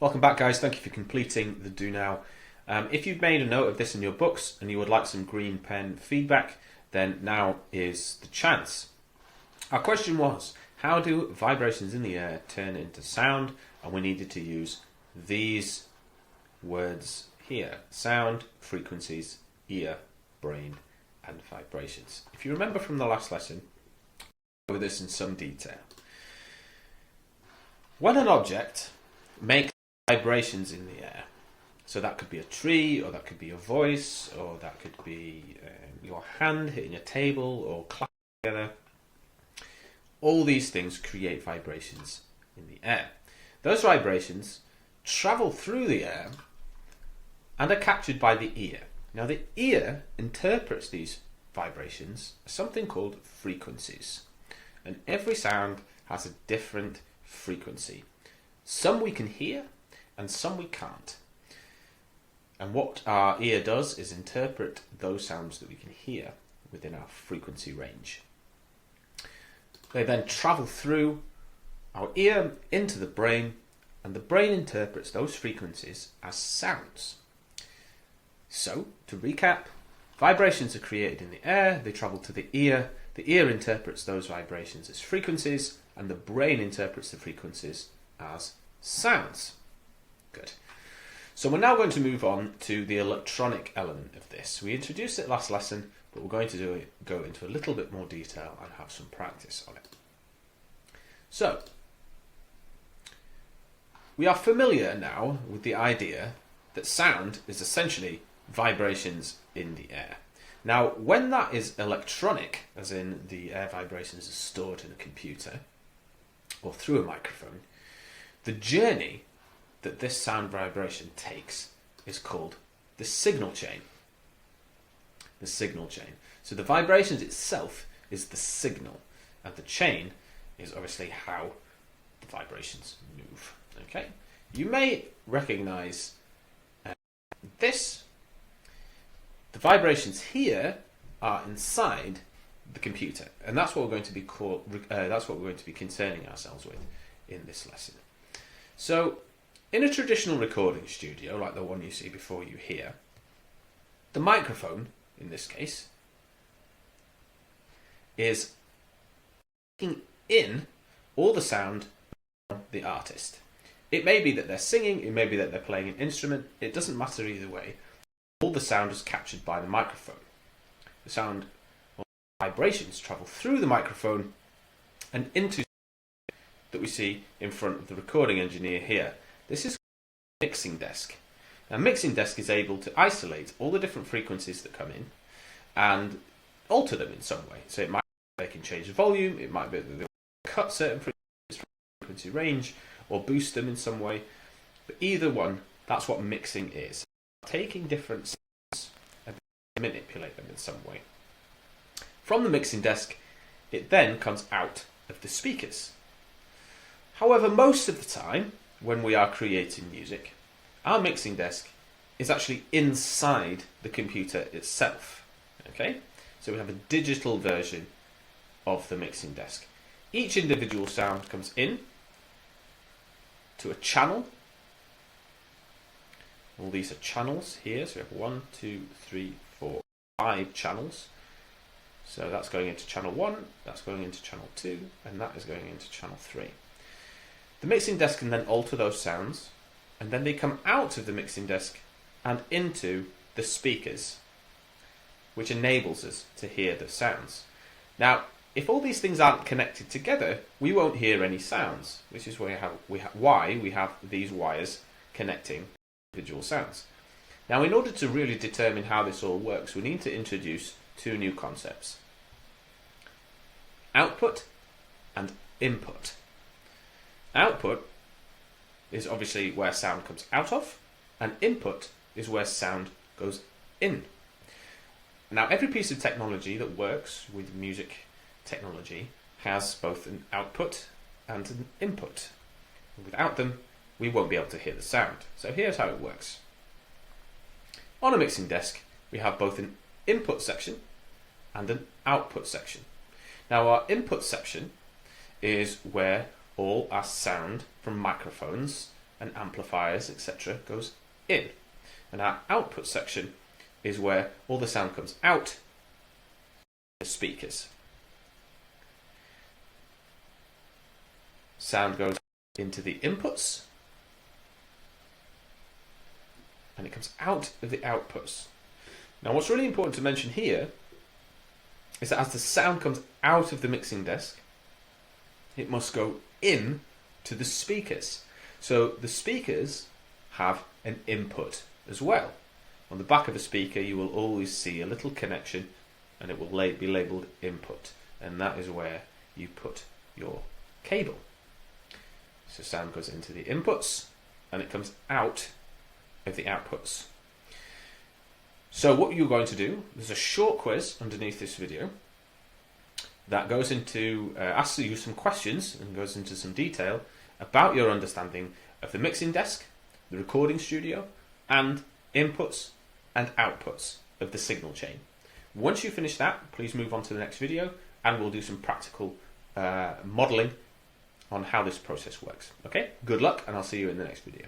Welcome back, guys. Thank you for completing the Do Now. If you've made a note of this in your books and you would like some green pen feedback, then now is the chance. Our question was, how do vibrations in the air turn into sound? And we needed to use these words here: sound, frequencies, ear, brain, and vibrations. If you remember from the last lesson, we'll go over this in some detail. When an object makes vibrations in the air, so that could be a tree, or that could be a voice, or that could be your hand hitting a table or clapping together. All these things create vibrations in the air. Those vibrations travel through the air and are captured by the ear. Now the ear interprets these vibrations as something called frequencies, and every sound has a different frequency. Some we can hear and some we can't. And what our ear does is interpret those sounds that we can hear within our frequency range. They then travel through our ear into the brain, and the brain interprets those frequencies as sounds. So, to recap, vibrations are created in the air, they travel to the ear interprets those vibrations as frequencies, and the brain interprets the frequencies as sounds. Good. So we're now going to move on to the electronic element of this. We introduced it last lesson, but we're going to go into a little bit more detail and have some practice on it. So, we are familiar now with the idea that sound is essentially vibrations in the air. Now, when that is electronic, as in the air vibrations are stored in a computer or through a microphone, the journey that this sound vibration takes is called the signal chain. The signal chain. So the vibrations itself is the signal, and the chain is obviously how the vibrations move. Okay, you may recognize this. The vibrations here are inside the computer, and that's what we're going to be that's what we're going to be concerning ourselves with in this lesson. So, in a traditional recording studio, like the one you see before you here, the microphone, in this case, is taking in all the sound from the artist. It may be that they're singing, it may be that they're playing an instrument, it doesn't matter either way. All the sound is captured by the microphone. The sound or vibrations travel through the microphone and into that we see in front of the recording engineer here. This is a mixing desk. Now, a mixing desk is able to isolate all the different frequencies that come in and alter them in some way. So it might be they can change the volume, it might be that they cut certain frequencies from the frequency range or boost them in some way. But either one, that's what mixing is. Taking different sounds and manipulate them in some way. From the mixing desk, it then comes out of the speakers. However, most of the time, when we are creating music, our mixing desk is actually inside the computer itself. Okay? So we have a digital version of the mixing desk. Each individual sound comes in to a channel. All these are channels here, so we have 1, 2, 3, 4, 5 channels. So that's going into channel 1, that's going into channel 2, and that is going into channel 3. The mixing desk can then alter those sounds, and then they come out of the mixing desk and into the speakers, which enables us to hear the sounds. Now, if all these things aren't connected together, we won't hear any sounds, which is why we have these wires connecting individual sounds. Now, in order to really determine how this all works, we need to introduce two new concepts: output and input. Output is obviously where sound comes out of, and input is where sound goes in. Now, every piece of technology that works with music technology has both an output and an input. Without them, we won't be able to hear the sound. So here's how it works. On a mixing desk, we have both an input section and an output section. Now, our input section is where all our sound from microphones and amplifiers, etc. goes in. And our output section is where all the sound comes out the speakers. Sound goes into the inputs and it comes out of the outputs. Now what's really important to mention here is that as the sound comes out of the mixing desk, it must go in to the speakers. So the speakers have an input as well. On the back of a speaker you will always see a little connection and it will be labelled input, and that is where you put your cable. So sound goes into the inputs and it comes out of the outputs. So what you're going to do, there's a short quiz underneath this video that goes into, asks you some questions and goes into some detail about your understanding of the mixing desk, the recording studio, and inputs and outputs of the signal chain. Once you finish that, please move on to the next video and we'll do some practical modelling on how this process works. Okay, good luck and I'll see you in the next video.